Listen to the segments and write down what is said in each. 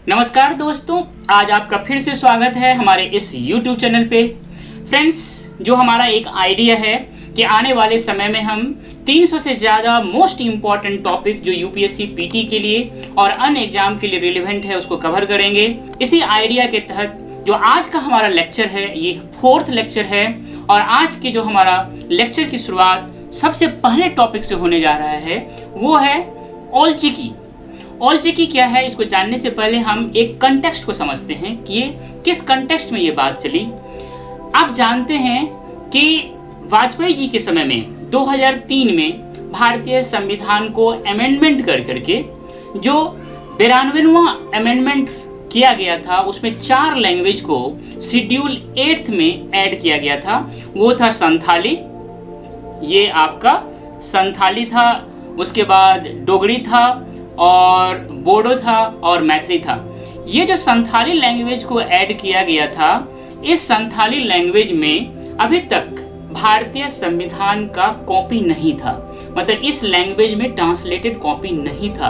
नमस्कार दोस्तों, आज आपका फिर से स्वागत है हमारे इस YouTube चैनल पे। फ्रेंड्स, जो हमारा एक आइडिया है कि आने वाले समय में हम 300 से ज़्यादा मोस्ट इम्पॉर्टेंट टॉपिक जो यूपीएससी पीटी के लिए और अन्य एग्जाम के लिए रिलेवेंट है उसको कवर करेंगे। इसी आइडिया के तहत जो आज का हमारा लेक्चर है ये 4th लेक्चर है और आज के जो हमारा लेक्चर की शुरुआत सबसे पहले टॉपिक से होने जा रहा है वो है औलचिकी। औलचिकी क्या है, इसको जानने से पहले हम एक कंटेक्स्ट को समझते हैं कि ये किस कंटेक्स्ट में ये बात चली। आप जानते हैं कि वाजपेयी जी के समय में 2003 में भारतीय संविधान को अमेंडमेंट कर करके जो 92वां अमेंडमेंट किया गया था उसमें 4 लैंग्वेज को शेड्यूल 8th में ऐड किया गया था। वो था संथाली, ये आपका संथाली था, उसके बाद डोगरी था और बोडो था और मैथिली था। ये जो संथाली लैंग्वेज को ऐड किया गया था, इस संथाली लैंग्वेज में अभी तक भारतीय संविधान का कॉपी नहीं था, मतलब इस लैंग्वेज में ट्रांसलेटेड कॉपी नहीं था।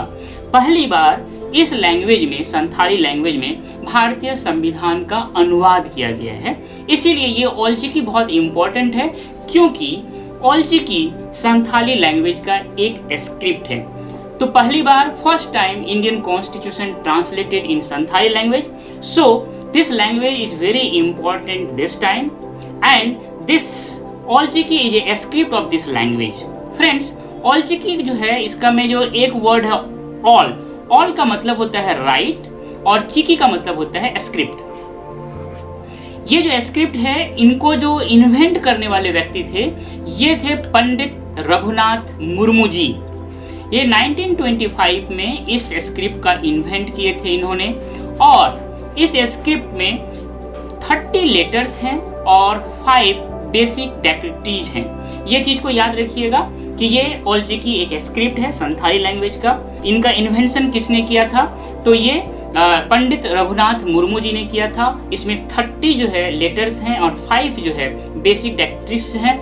पहली बार इस लैंग्वेज में, संथाली लैंग्वेज में भारतीय संविधान का अनुवाद किया गया है। इसीलिए ये औलचिकी बहुत इम्पोर्टेंट है क्योंकि औलचिकी संथाली लैंग्वेज का एक स्क्रिप्ट है। तो पहली बार first time Indian constitution translated in Santhali language, so this language is very important this time and this औलचिकी is a script of this language. Friends, औलचिकी जो है इसका में जो एक वर्ड है ऑल का मतलब होता है राइट और चिकी का मतलब होता है स्क्रिप्ट। ये जो स्क्रिप्ट है इनको जो इन्वेंट करने वाले व्यक्ति थे ये थे पंडित रघुनाथ मुर्मू जी। ये 1925 में इस स्क्रिप्ट का इन्वेंट किए थे इन्होंने और इस स्क्रिप्ट में 30 लेटर्स हैं और 5 बेसिक डायरेक्टरीज हैं। ये चीज़ को याद रखिएगा कि ये औलचिकी एक स्क्रिप्ट है संथाली लैंग्वेज का। इनका इन्वेंशन किसने किया था, तो ये पंडित रघुनाथ मुर्मू जी ने किया था। इसमें 30 जो है लेटर्स हैं और 5 जो है बेसिक डायरेक्टरीज हैं।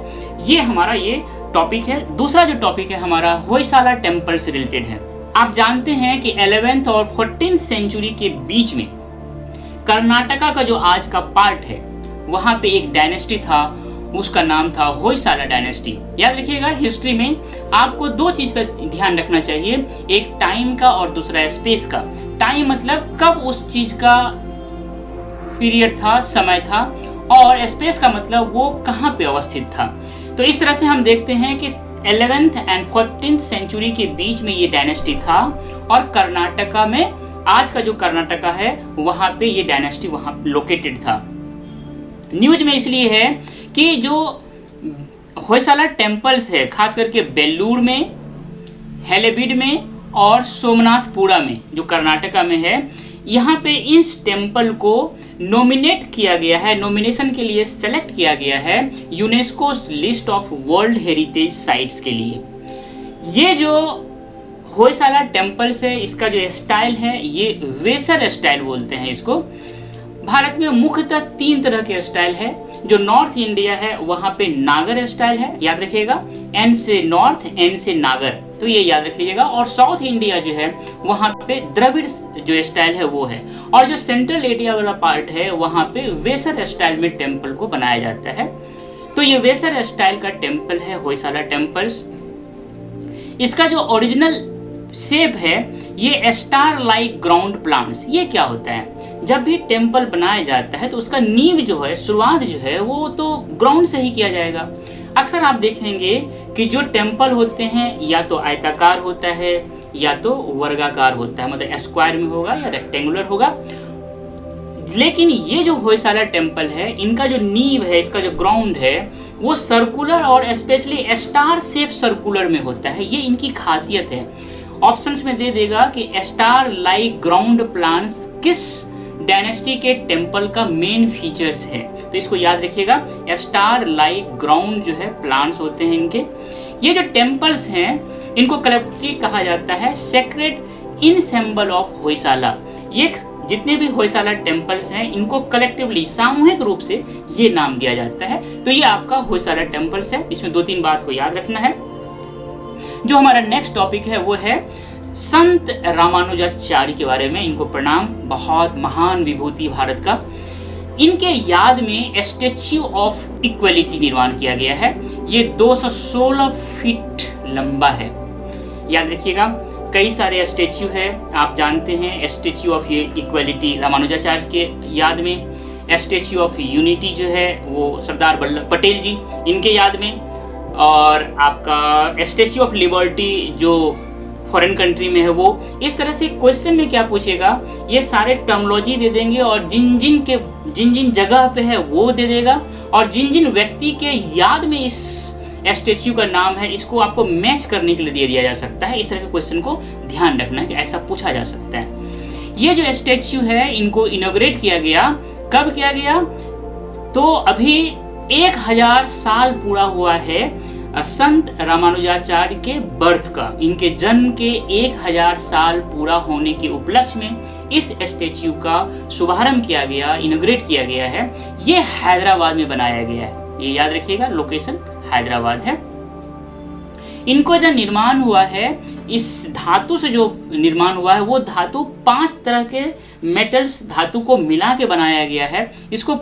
ये हमारा ये टॉपिक है। दूसरा जो टॉपिक है हमारा होयसाला टेम्पल से रिलेटेड है। आप जानते हैं कि 11th और 14th सेंचुरी के बीच में कर्नाटका का जो आज का पार्ट है वहाँ पे एक डायनेस्टी था, उसका नाम था होयसाला डायनेस्टी। याद रखिएगा, हिस्ट्री में आपको 2 चीज़ का ध्यान रखना चाहिए, एक टाइम का और दूसरा स्पेस का। टाइम मतलब कब उस चीज़ का पीरियड था, समय था, और स्पेस का मतलब वो कहाँ पे अवस्थित था। तो इस तरह से हम देखते हैं कि 11th एंड 14th सेंचुरी के बीच में ये डायनेस्टी था और कर्नाटका में, आज का जो कर्नाटका है वहाँ पे ये डायनेस्टी वहाँ लोकेटेड था। न्यूज में इसलिए है कि जो होयसाला टेम्पल्स है खास करके बेल्लूर में, हेलेबीड में और सोमनाथपुरा में जो कर्नाटका में है, यहाँ पे इस टेम्पल को नॉमिनेट किया गया है, नॉमिनेशन के लिए सेलेक्ट किया गया है UNESCO list of world heritage sites के लिए। ये जो होयसाला टेम्पल्स है इसका जो स्टाइल है ये वेसर स्टाइल बोलते हैं इसको। भारत में मुख्यतः 3 तरह के स्टाइल है। जो नॉर्थ इंडिया है वहाँ पे नागर स्टाइल है, याद रखिएगा, एन से नॉर्थ, एन से नागर, तो ये याद रख लीजिएगा। और साउथ इंडिया जो है वहाँ पे द्रविड़ जो स्टाइल है वो है। और जो सेंट्रल एरिया वाला पार्ट है वहाँ पे वेसर स्टाइल में टेम्पल को बनाया जाता है। तो ये वेसर स्टाइल का टेम्पल है होयसाला टेम्पल्स। इसका जो ओरिजिनल शेप है ये स्टार लाइक ग्राउंड प्लांट्स। ये क्या होता है, जब भी टेम्पल बनाया जाता है तो उसका नींव जो है, शुरुआत जो है वो तो ग्राउंड से ही किया जाएगा। अक्सर आप देखेंगे कि जो टेम्पल होते हैं या तो आयताकार होता है या तो वर्गाकार होता है, मतलब स्क्वायर में होगा या रेक्टेंगुलर होगा। लेकिन ये जो होयसाला टेम्पल है इनका जो नींव है, इसका जो ग्राउंड है वो सर्कुलर और स्पेशली स्टार शेप सर्कुलर में होता है। ये इनकी खासियत है। ऑप्शंस में दे देगा कि स्टार लाइक ग्राउंड प्लांट्स किस डायनेस्टी के टेम्पल का मेन फीचर्स है, तो इसको याद रखिएगा, स्टार लाइक ग्राउंड जो है प्लांट्स होते हैं इनके। ये जो टेम्पल्स हैं इनको कलेक्टिवली कहा जाता है सेक्रेड इनसेम्बल ऑफ होयसाला। ये जितने भी होयसाला टेम्पल्स हैं इनको कलेक्टिवली, सामूहिक रूप से ये नाम दिया जाता है। तो ये आपका होयसाला टेम्पल्स है। इसमें 2-3 बात को याद रखना है। जो हमारा नेक्स्ट टॉपिक है वो है संत रामानुजाचार्य के बारे में, इनको प्रणाम, बहुत महान विभूति भारत का। इनके याद में स्टैच्यू ऑफ इक्वलिटी निर्माण किया गया है। ये 216 फीट लंबा है। याद रखिएगा, कई सारे स्टैच्यू है, आप जानते हैं। स्टैच्यू ऑफ इक्वलिटी रामानुजाचार्य के याद में, स्टैच्यू ऑफ यूनिटी जो है वो सरदार वल्लभ पटेल जी, इनके याद में, और आपका स्टैच्यू ऑफ लिबर्टी जो फॉरेन कंट्री में है वो। इस तरह से क्वेश्चन में क्या पूछेगा, ये सारे टर्मोलॉजी दे देंगे और जिन जिन जगह पे है वो दे देगा, और जिन जिन व्यक्ति के याद में इस स्टैच्यू का नाम है, इसको आपको मैच करने के लिए दे दिया जा सकता है। इस तरह के क्वेश्चन को ध्यान रखना है कि ऐसा पूछा जा सकता है। ये जो स्टैच्यू है, इनको इनॉग्रेट किया गया, कब किया गया, तो अभी 1000 साल पूरा हुआ है संत रामानुजाचार्य के बर्थ का। इनके जन्म के 1000 साल पूरा होने के उपलक्ष्य में इस स्टैच्यू का शुभारंभ किया गया, इनॉग्रेट किया गया है। ये हैदराबाद में बनाया गया है, ये याद रखिएगा, लोकेशन हैदराबाद है। इनको जो निर्माण हुआ है, इस धातु से जो निर्माण हुआ है, वो धातु 5 तरह के मेटल्स धातु को मिला के बनाया गया है। इसको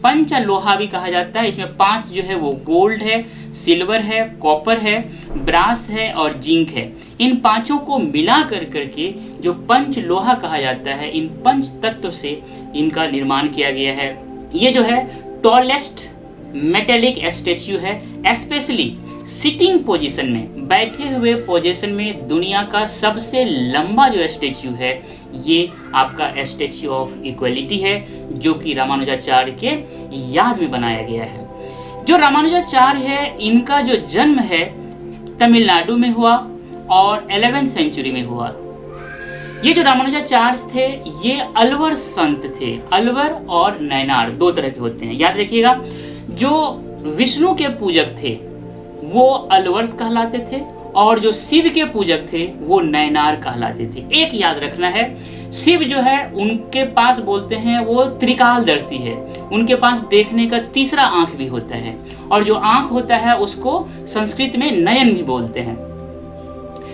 पंच लोहा भी कहा जाता है। इसमें 5 जो है वो गोल्ड है, सिल्वर है, कॉपर है, ब्रास है और जिंक है। इन पांचों को मिला करके जो पंच लोहा कहा जाता है, इन पंच तत्व से इनका निर्माण किया गया है। ये जो है टॉलेस्ट मेटेलिक स्टैच्यू है, स्पेशली सिटिंग पोजीशन में, बैठे हुए पोजीशन में दुनिया का सबसे लंबा जो स्टैच्यू है, ये आपका स्टैच्यू ऑफ इक्वलिटी है, जो कि रामानुजाचार्य के याद में बनाया गया है। जो रामानुजाचार्य है, इनका जो जन्म है तमिलनाडु में हुआ और 11वीं सेंचुरी में हुआ। ये जो रामानुजाचार्य थे, ये अलवर संत थे। अलवर और नैनार 2 तरह के होते हैं, याद रखिएगा। जो विष्णु के पूजक थे वो अलवर्स कहलाते थे, और जो शिव के पूजक थे वो नैनार कहलाते थे। एक याद रखना है, शिव जो है उनके पास बोलते हैं वो त्रिकालदर्शी है, उनके पास देखने का तीसरा आंख भी होता है, और जो आंख होता है उसको संस्कृत में नयन भी बोलते हैं।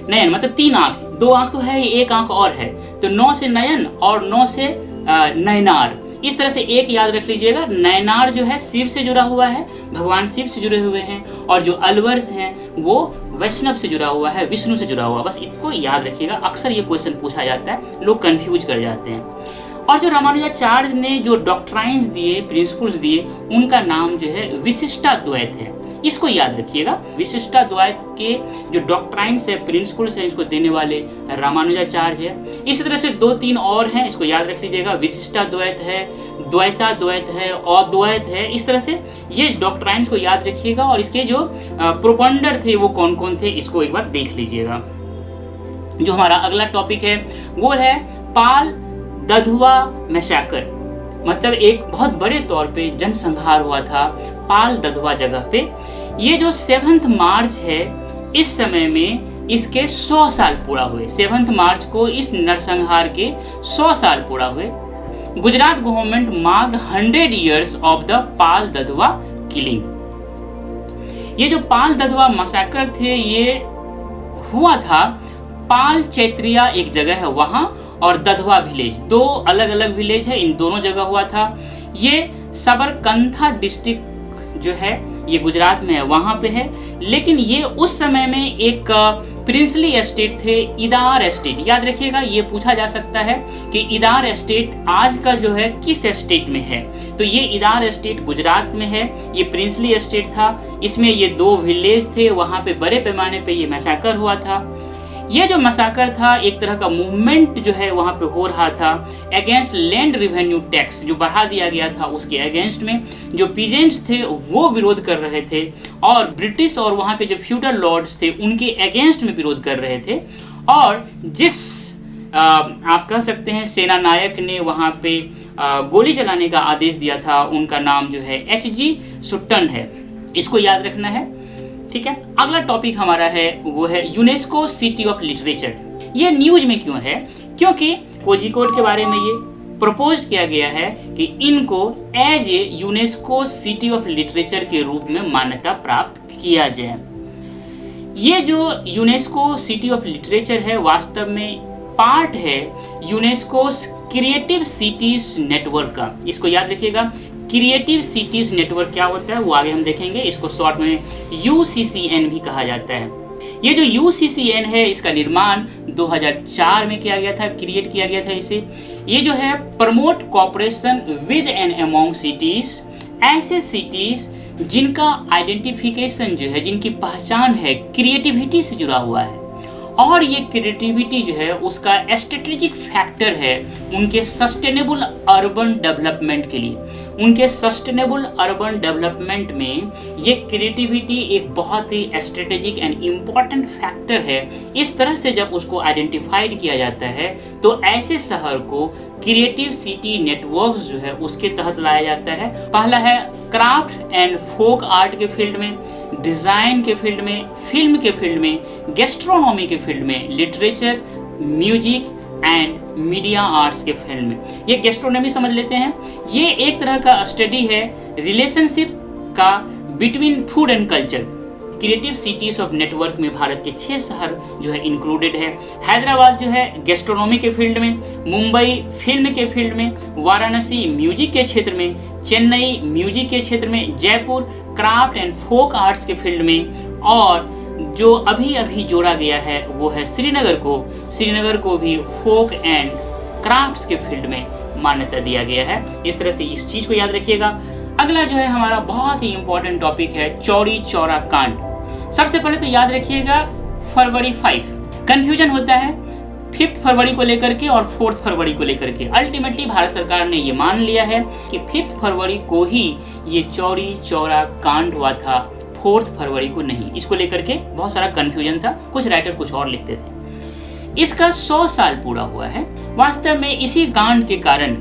नयन मतलब 3 आंख, 2 आंख तो है, 1 आंख और है, तो 9 से नयन और 9 से नैनार। इस तरह से एक याद रख लीजिएगा, नैनार जो है शिव से जुड़ा हुआ है, भगवान शिव से जुड़े हुए हैं, और जो अलवर्स हैं वो वैष्णव से जुड़ा हुआ है, विष्णु से जुड़ा हुआ। बस इसको याद रखिएगा, अक्सर ये क्वेश्चन पूछा जाता है, लोग कंफ्यूज कर जाते हैं। और जो रामानुजाचार्य ने जो डॉक्ट्राइन्स दिए, प्रिंसिपल्स दिए, उनका नाम जो है विशिष्टाद्वैत है। इसको याद रखिएगा, विशिष्टाद्वैत के जो डॉक्ट्राइन्स है, प्रिंसिपल्स है, इसको देने वाले रामानुजाचार्य है। इसी तरह से 2-3 और हैं, इसको याद रख लीजिएगा, विशिष्टाद्वैत है, द्वैताद्वैत है, अद्वैत है। इस तरह से ये डॉक्ट्राइन्स को याद रखिएगा, और इसके जो प्रोपंडर थे वो कौन कौन थे, इसको एक बार देख लीजिएगा। जो हमारा अगला टॉपिक है वो है पाल दधुआ मैसाकर, मतलब एक बहुत बड़े तौर पे जनसंहार हुआ था पाल दधुआ जगह पे। ये जो 7 मार्च है, इस समय में इसके 100 साल पूरा हुए। 7 मार्च को इस नरसंहार के 100 साल पूरा हुए। Gujarat government marked 100 years of the Pal Dadhvav killing. ये जो पाल दधुआ मैसाकर थे, ये हुआ था पाल चैत्रिया एक जगह है वहां, और दधवा विलेज, 2 अलग अलग विलेज है, इन दोनों जगह हुआ था। ये सबरकंथा डिस्ट्रिक्ट जो है ये गुजरात में है, वहां पे है। लेकिन ये उस समय में एक प्रिंसली एस्टेट थे, इदार एस्टेट। याद रखिएगा, ये पूछा जा सकता है कि इदार एस्टेट आज का जो है किस एस्टेट में है, तो ये इदार एस्टेट गुजरात में है। ये प्रिंसली एस्टेट था, इसमें ये 2 विलेज थे, वहां पे बड़े पैमाने पे ये मैसाकर हुआ था। ये जो मसाकर था, एक तरह का मूवमेंट जो है वहाँ पे हो रहा था अगेंस्ट लैंड रेवेन्यू टैक्स, जो बढ़ा दिया गया था उसके अगेंस्ट में जो पीजेंट्स थे वो विरोध कर रहे थे, और ब्रिटिश और वहाँ के जो फ्यूडल लॉर्ड्स थे उनके अगेंस्ट में विरोध कर रहे थे। और जिस आप कह सकते हैं सेना नायक ने वहाँ पे गोली चलाने का आदेश दिया था, उनका नाम जो है H.G. सुट्टन है। इसको याद रखना है, ठीक है। अगला टॉपिक हमारा है वो है यूनेस्को सिटी ऑफ लिटरेचर। ये न्यूज में क्यों है? क्योंकि कोझिकोड के बारे में ये प्रपोज किया गया है कि इनको as a UNESCO city of literature के रूप में मान्यता प्राप्त किया जाए। ये जो यूनेस्को सिटी ऑफ लिटरेचर है वास्तव में पार्ट है यूनेस्को क्रिएटिव सिटीज नेटवर्क का। इसको याद रखिएगा, क्रिएटिव सिटीज नेटवर्क क्या होता है वो आगे हम देखेंगे। इसको शॉर्ट में UCCN भी कहा जाता है। ये जो UCCN है इसका निर्माण 2004 में किया गया था, क्रिएट किया गया था इसे। ये जो है promote cooperation with and among cities, ऐसे सिटीज जिनका आइडेंटिफिकेशन जो है, जिनकी पहचान है क्रिएटिविटी से जुड़ा हुआ है, और ये क्रिएटिविटी जो है उसका स्ट्रेटेजिक फैक्टर है उनके सस्टेनेबल अर्बन डेवलपमेंट के लिए। उनके सस्टेनेबल अर्बन डेवलपमेंट में ये क्रिएटिविटी एक बहुत ही स्ट्रेटेजिक एंड इम्पॉर्टेंट फैक्टर है। इस तरह से जब उसको आइडेंटिफाइड किया जाता है तो ऐसे शहर को क्रिएटिव सिटी नेटवर्क्स जो है उसके तहत लाया जाता है। पहला है क्राफ्ट एंड फोक आर्ट के फील्ड में, डिज़ाइन के फील्ड में, फिल्म के फील्ड में, गैस्ट्रोनॉमी के फील्ड में, literature, music and media arts के फील्ड में। ये गैस्ट्रोनॉमी समझ लेते हैं, ये एक तरह का स्टडी है रिलेशनशिप का between food and culture. Creative cities of network में भारत के 6 शहर जो है इंक्लूडेड है। हैदराबाद जो है गैस्ट्रोनॉमी के फील्ड में, मुंबई फिल्म के फील्ड में, वाराणसी म्यूजिक के क्षेत्र में, चेन्नई म्यूजिक के क्षेत्र में, Jaipur craft and folk arts के फील्ड में, और जो अभी अभी जोड़ा गया है वो है श्रीनगर को भी फोक एंड क्राफ्ट्स के फील्ड में मान्यता दिया गया है। इस तरह से इस चीज़ को याद रखिएगा। अगला जो है हमारा बहुत ही इंपॉर्टेंट टॉपिक है चौरी चौरा कांड। सबसे पहले तो याद रखिएगा फरवरी 5 कंफ्यूजन होता है 5 फरवरी को लेकर के और 4 फरवरी को लेकर के। अल्टीमेटली भारत सरकार ने ये मान लिया है कि 5 फरवरी को ही ये चौरी चौरा कांड हुआ था, 4 फरवरी को नहीं। इसको लेकर के बहुत सारा कंफ्यूजन था, कुछ राइटर कुछ और लिखते थे। इसका 100 साल पूरा हुआ है। वास्तव में इसी कांड के कारण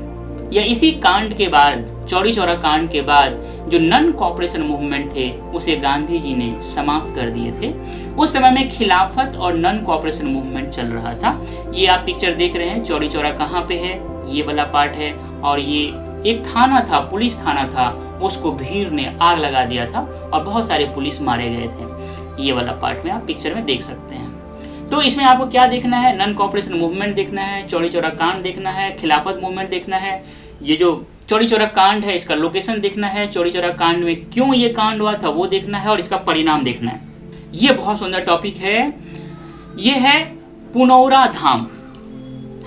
या इसी कांड के बाद, चौरी चौरा कांड के बाद जो नन कॉपरेशन मूवमेंट थे उसे गांधी जी ने समाप्त कर दिए थे। उस समय में खिलाफत और नन कॉपरेशन मूवमेंट चल रहा था। ये आप पिक्चर देख रहे हैं, चौरी चौरा कहाँ पे है, ये वाला पार्ट है, और ये एक थाना था, पुलिस थाना था, उसको भीड़ ने आग लगा दिया था और बहुत सारे पुलिस मारे गए थे। ये वाला पार्ट में आप पिक्चर में देख सकते हैं। तो इसमें आपको क्या देखना है, नन कॉपरेशन मूवमेंट देखना है, चौरी चौरा कांड देखना है, खिलाफत मूवमेंट देखना है, ये जो चौरी चौरा कांड है इसका लोकेशन देखना है, चौरी चौरा कांड में क्यों ये कांड हुआ था वो देखना है, और इसका परिणाम देखना है। ये बहुत सुंदर टॉपिक है। ये है पुनौरा धाम,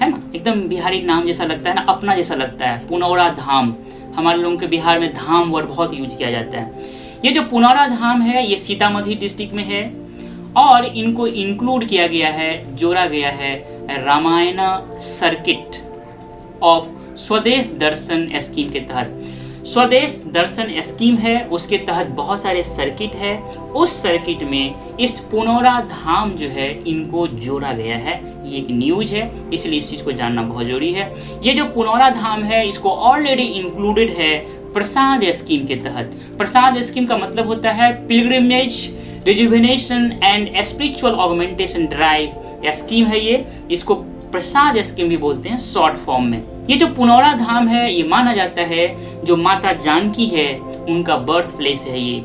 है ना, एकदम बिहारी नाम जैसा लगता है ना, अपना जैसा लगता है, पुनौरा धाम। हमारे लोगों के बिहार में धाम वर्ड बहुत यूज किया जाता है। ये जो पुनौरा धाम है ये सीतामढ़ी डिस्ट्रिक्ट में है, और इनको इंक्लूड किया गया है, जोड़ा गया है रामायणा सर्किट ऑफ स्वदेश दर्शन स्कीम के तहत। स्वदेश दर्शन स्कीम है, उसके तहत बहुत सारे सर्किट है। उस सर्किट में इस पुनौरा धाम जो है इनको जोड़ा गया है। ये एक न्यूज है, इसलिए इस चीज़ को जानना बहुत जरूरी है। ये जो पुनौरा धाम है इसको ऑलरेडी इंक्लूडेड है प्रसाद स्कीम के तहत। प्रसाद स्कीम का मतलब होता है pilgrimage rejuvenation and spiritual augmentation drive scheme है ये। इसको प्रसाद स्कीम भी बोलते हैं शॉर्ट फॉर्म में। ये जो पुनौरा धाम है ये माना जाता है जो माता जानकी है उनका बर्थ प्लेस है। ये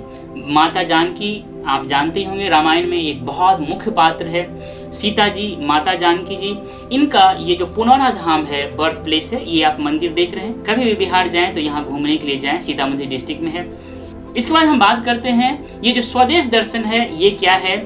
माता जानकी आप जानते ही होंगे, रामायण में एक बहुत मुख्य पात्र है, सीता जी, माता जानकी जी, इनका ये जो पुनौरा धाम है बर्थ प्लेस है। ये आप मंदिर देख रहे हैं, कभी भी बिहार जाएं तो यहाँ घूमने के लिए जाएं, सीतामढ़ी डिस्ट्रिक्ट में है। इसके बाद हम बात करते हैं ये जो स्वदेश दर्शन है ये क्या है।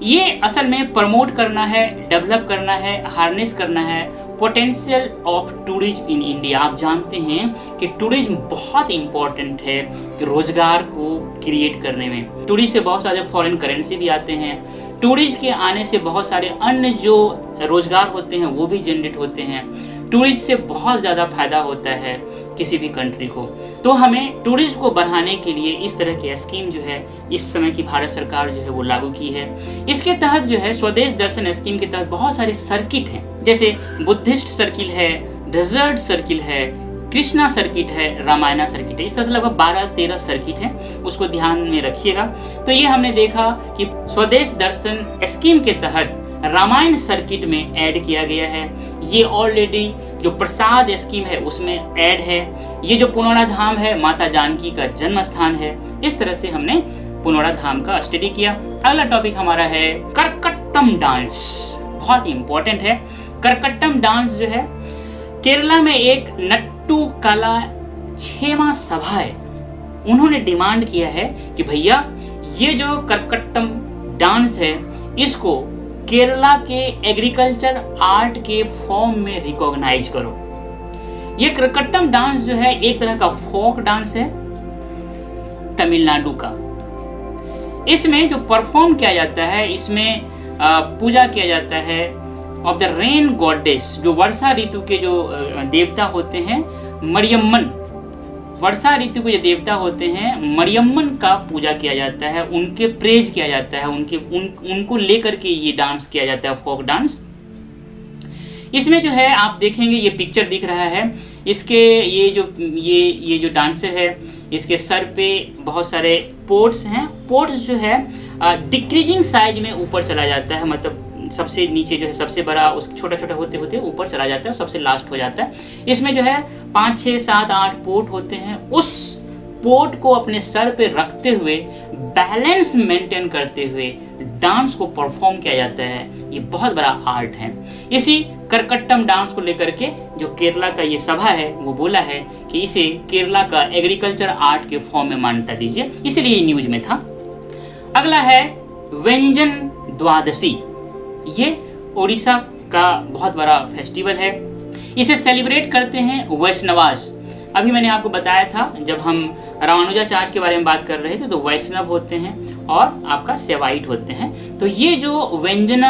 ये असल में प्रमोट करना है, डेवलप करना है, हार्नेस करना है potential of tourism in India. आप जानते हैं कि टूरिज्म बहुत इंपॉर्टेंट है कि रोजगार को क्रिएट करने में। टूरिस्ट से बहुत सारे फॉरेन करेंसी भी आते हैं। टूरिस्ट के आने से बहुत सारे अन्य जो रोजगार होते हैं वो भी जनरेट होते हैं। टूरिस्ट से बहुत ज़्यादा फायदा होता है किसी भी कंट्री को। तो हमें टूरिस्ट को बढ़ाने के लिए इस तरह की स्कीम जो है इस समय की भारत सरकार जो है वो लागू की है। इसके तहत जो है स्वदेश दर्शन स्कीम के तहत बहुत सारे सर्किट हैं, जैसे बुद्धिस्ट सर्किल है, डेजर्ट सर्किल है, कृष्णा सर्किट है, रामायणा सर्किट है। इस तरह से लगभग 12-13 सर्किट हैं, उसको ध्यान में रखिएगा। तो ये हमने देखा कि स्वदेश दर्शन स्कीम के तहत रामायण सर्किट में ऐड किया गया है। ये ऑलरेडी जो प्रसाद स्कीम है उसमें ऐड है। ये जो पुनौरा धाम है माता जानकी का जन्म स्थान है। इस तरह से हमने पुनौरा धाम का स्टडी किया। अगला टॉपिक हमारा है करकट्टम डांस, बहुत इंपॉर्टेंट है। करकट्टम डांस जो है केरला में एक नट्टू कला क्षेमा सभा है, उन्होंने डिमांड किया है कि भैया ये जो करकट्टम डांस है इसको केरला के एग्रीकल्चर आर्ट के फॉर्म में रिकॉग्नाइज करो। ये करकट्टम डांस जो है एक तरह का फोक डांस है तमिलनाडु का। इसमें जो परफॉर्म किया जाता है, इसमें पूजा किया जाता है ऑफ द रेन गॉडेस, जो वर्षा ऋतु के जो देवता होते हैं मरियम्मन, वर्षा ऋतु के जो देवता होते हैं मरियम्मन का पूजा किया जाता है, उनके प्रेज किया जाता है, उनको लेकर के ये डांस किया जाता है, फोक डांस। इसमें जो है आप देखेंगे ये पिक्चर दिख रहा है, इसके ये जो डांसर है इसके सर पे बहुत सारे पोर्ट्स हैं। पोर्ट्स जो है डिक्रीजिंग साइज में ऊपर चला जाता है, मतलब सबसे नीचे जो है सबसे बड़ा, उस छोटा छोटा होते होते ऊपर चला जाता है, सबसे लास्ट हो जाता है। इसमें जो है 5, 6, 7, 8 पोर्ट होते हैं। उस पोर्ट को अपने सर पे रखते हुए बैलेंस मेंटेन करते हुए डांस को परफॉर्म किया जाता है। ये बहुत बड़ा आर्ट है। इसी करकट्टम डांस को लेकर के जो केरला का ये सभा है वो बोला है कि इसे केरला का एग्रीकल्चर आर्ट के फॉर्म में मान्यता दीजिए, इसलिए ये न्यूज में था। अगला है व्यंजन द्वादशी। ये उड़ीसा का बहुत बड़ा फेस्टिवल है। इसे सेलिब्रेट करते हैं वैष्णवास। अभी मैंने आपको बताया था जब हम रामानुजाचार्य के बारे में बात कर रहे थे, तो वैष्णव होते हैं और आपका सेवाइट होते हैं। तो ये जो व्यंजन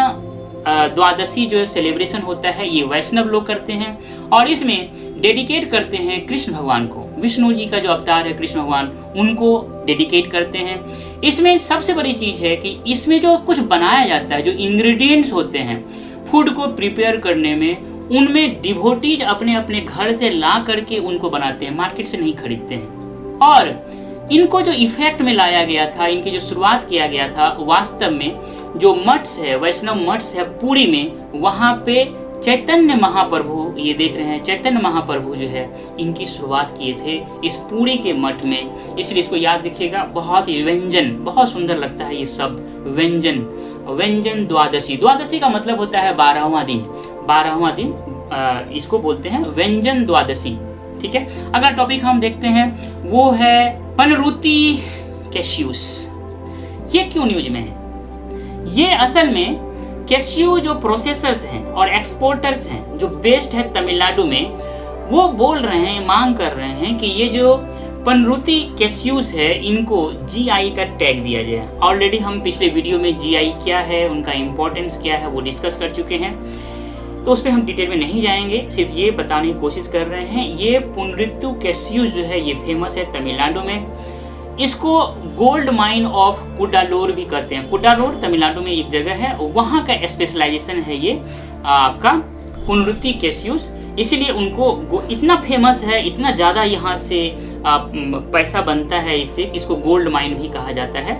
द्वादशी जो सेलिब्रेशन होता है ये वैष्णव लोग करते हैं और इसमें डेडिकेट करते हैं कृष्ण भगवान को। विष्णु जी का जो अवतार है कृष्ण भगवान, उनको डेडिकेट करते हैं। इसमें सबसे बड़ी चीज़ है कि इसमें जो कुछ बनाया जाता है, जो इंग्रेडिएंट्स होते हैं फूड को प्रिपेयर करने में, उनमें डिवोटीज अपने अपने घर से ला करके उनको बनाते हैं, मार्केट से नहीं खरीदते हैं। और इनको जो इफेक्ट में लाया गया था, इनकी जो शुरुआत किया गया था, वास्तव में जो मठ्स है, वैष्णव मठ्स है पुरी में, वहाँ पे चैतन्य महाप्रभु, ये देख रहे हैं चैतन्य महाप्रभु जो है इनकी शुरुआत किए थे इस पुरी के मठ में। इसलिए इसको याद रखिएगा, बहुत ही व्यंजन, बहुत सुंदर लगता है ये शब्द व्यंजन। व्यंजन द्वादशी, द्वादशी का मतलब होता है 12वां दिन, 12वां दिन इसको बोलते हैं व्यंजन द्वादशी। ठीक है, अगला टॉपिक हम देखते हैं वो है पनरुति कैश्यूस। ये क्यों न्यूज में है? ये असल में कैश्यू जो प्रोसेसर्स हैं और एक्सपोर्टर्स हैं जो बेस्ड है तमिलनाडु में, वो बोल रहे हैं, मांग कर रहे हैं कि ये जो पनरुति कैश्यूस है इनको जीआई का टैग दिया जाए। ऑलरेडी हम पिछले वीडियो में जीआई क्या है, उनका इम्पोर्टेंस क्या है वो डिस्कस कर चुके हैं, तो उस पर हम डिटेल में नहीं जाएंगे, सिर्फ ये बताने की कोशिश कर रहे हैं। ये पनरुति कैश्यूस जो है ये फेमस है तमिलनाडु में। इसको गोल्ड माइन ऑफ कुडालोर भी कहते हैं। कुडालोर तमिलनाडु में एक जगह है, वहाँ का स्पेशलाइजेशन है ये आपका पनरुति कैश्यूस। इसीलिए उनको इतना फेमस है, इतना ज़्यादा यहाँ से पैसा बनता है इससे कि इसको गोल्ड माइन भी कहा जाता है।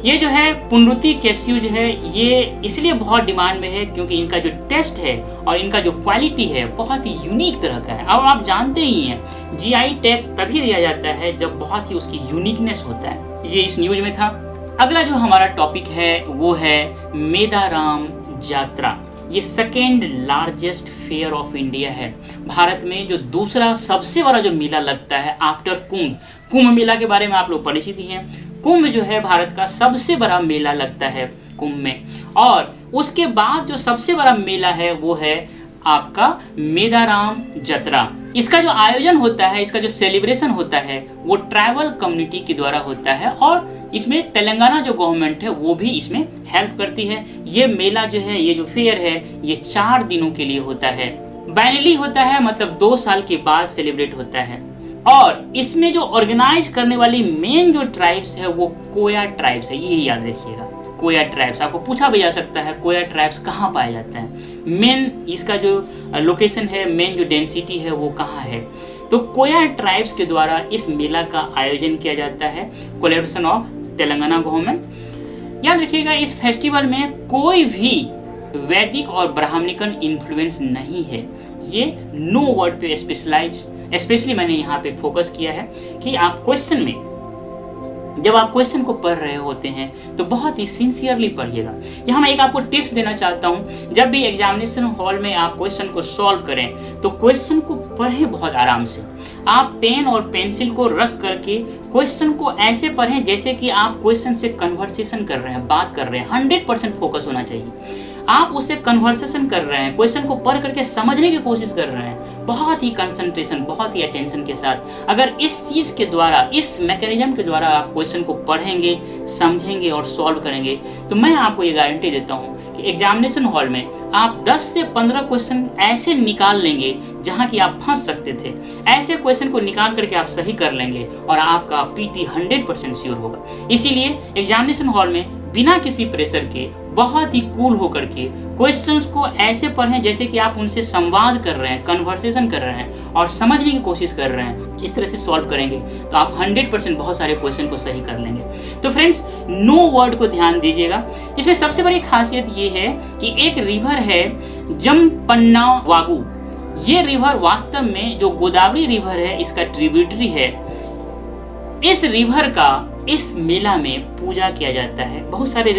ये जो है पनरुति कैश्यू जो है ये इसलिए बहुत डिमांड में है क्योंकि इनका जो टेस्ट है और इनका जो क्वालिटी है बहुत ही यूनिक तरह का है। और आप जानते ही हैं जीआई टैग तभी दिया जाता है जब बहुत ही उसकी यूनिकनेस होता है। ये इस न्यूज में था। अगला जो हमारा टॉपिक है वो है मेदाराम यात्रा। ये second largest fair of India है। भारत में जो दूसरा सबसे बड़ा जो मेला लगता है आफ्टर कुंभ। कुंभ मेला के बारे में आप लोग परिचित ही हैं। कुंभ जो है भारत का सबसे बड़ा मेला लगता है कुंभ में, और उसके बाद जो सबसे बड़ा मेला है वो है आपका मेदाराम जतरा। इसका जो आयोजन होता है, इसका जो सेलिब्रेशन होता है वो ट्राइबल कम्युनिटी के द्वारा होता है और इसमें तेलंगाना जो गवर्नमेंट है वो भी इसमें हेल्प करती है। ये मेला जो है, ये जो फेयर है, ये 4 दिनों के लिए होता है। बैनली होता है, मतलब 2 साल के बाद सेलिब्रेट होता है। और इसमें जो ऑर्गेनाइज करने वाली मेन जो ट्राइब्स है वो कोया ट्राइब्स है। ये याद रखिएगा, कोया ट्राइब्स। आपको पूछा भी जा सकता है कोया ट्राइब्स कहाँ पाया जाता है, मेन इसका जो लोकेशन है, मेन जो डेंसिटी है वो कहाँ है। तो कोया ट्राइब्स के द्वारा इस मेला का आयोजन किया जाता है, कोलैबोरेशन ऑफ तेलंगाना गवर्नमेंट। याद रखिएगा इस फेस्टिवल में कोई भी वैदिक और ब्राह्मणिकन इन्फ्लुएंस नहीं है। ये नो वर्ड पे स्पेशली मैंने यहाँ पे फोकस किया है कि आप क्वेश्चन में जब आप क्वेश्चन को पढ़ रहे होते हैं तो बहुत ही सिंसियरली पढ़िएगा। यहाँ मैं एक आपको टिप्स देना चाहता हूँ, जब भी एग्जामिनेशन हॉल में आप क्वेश्चन को सॉल्व करें तो क्वेश्चन को पढ़ें बहुत आराम से। आप पेन और पेंसिल को रख करके क्वेश्चन को ऐसे पढ़ें जैसे कि आप क्वेश्चन से कन्वर्सेशन कर रहे हैं, बात कर रहे हैं। 100% फोकस होना चाहिए। आप उससे कन्वर्सेशन कर रहे हैं, क्वेश्चन को पढ़ करके समझने की कोशिश कर रहे हैं, बहुत ही कंसंट्रेशन, बहुत ही अटेंशन के साथ। अगर इस चीज़ के द्वारा, इस मैकेनिज्म के द्वारा आप क्वेश्चन को पढ़ेंगे, समझेंगे और सॉल्व करेंगे तो मैं आपको ये गारंटी देता हूँ कि एग्जामिनेशन हॉल में आप 10 से 15 क्वेश्चन ऐसे निकाल लेंगे जहाँ कि आप फंस सकते थे। ऐसे क्वेश्चन को निकाल करके आप सही कर लेंगे और आपका पीटी 100% श्योर होगा। इसीलिए एग्जामिनेशन हॉल में बिना किसी प्रेशर के बहुत ही कूल होकर के क्वेश्चंस को ऐसे पढ़ें जैसे कि आप उनसे संवाद कर रहे हैं, कन्वर्सेशन कर रहे हैं और समझने की कोशिश कर रहे हैं। इस तरह से सॉल्व करेंगे तो आप 100% बहुत सारे क्वेश्चन को सही कर लेंगे। तो फ्रेंड्स, नो वर्ड को ध्यान दीजिएगा। इसमें सबसे बड़ी खासियत ये है कि एक रिवर है जमपन्ना वागु। ये रिवर वास्तव में जो गोदावरी रिवर है इसका ट्रिब्यूटरी है। इस रिवर का इस मेला में पूजा किया जाता है। बहुत सारे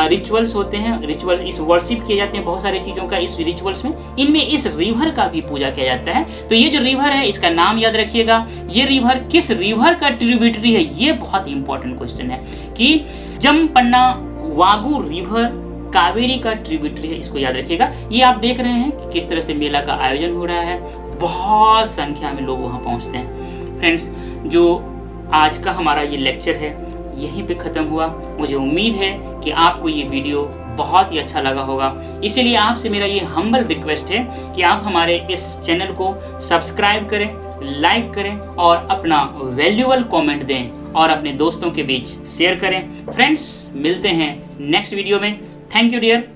रिचुअल्स होते हैं, रिचुअल्स इस वर्शिप किए जाते हैं बहुत सारी चीज़ों का इस रिचुअल्स में। इनमें इस रिवर का भी पूजा किया जाता है। तो ये जो रिवर है इसका नाम याद रखिएगा। ये रिवर किस रिवर का ट्रिब्यूटरी है, ये बहुत इंपॉर्टेंट क्वेश्चन है कि जमपन्ना वागु रिवर कावेरी का ट्रिब्यूटरी है, इसको याद रखिएगा। ये आप देख रहे हैं कि किस तरह से मेला का आयोजन हो रहा है। बहुत संख्या में लोग वहाँ पहुँचते हैं। फ्रेंड्स, जो आज का हमारा ये लेक्चर है यहीं पे ख़त्म हुआ। मुझे उम्मीद है कि आपको ये वीडियो बहुत ही अच्छा लगा होगा। इसीलिए आपसे मेरा ये हम्बल रिक्वेस्ट है कि आप हमारे इस चैनल को सब्सक्राइब करें, लाइक करें और अपना वैल्यूएबल कमेंट दें और अपने दोस्तों के बीच शेयर करें। फ्रेंड्स, मिलते हैं नेक्स्ट वीडियो में। Thank you dear.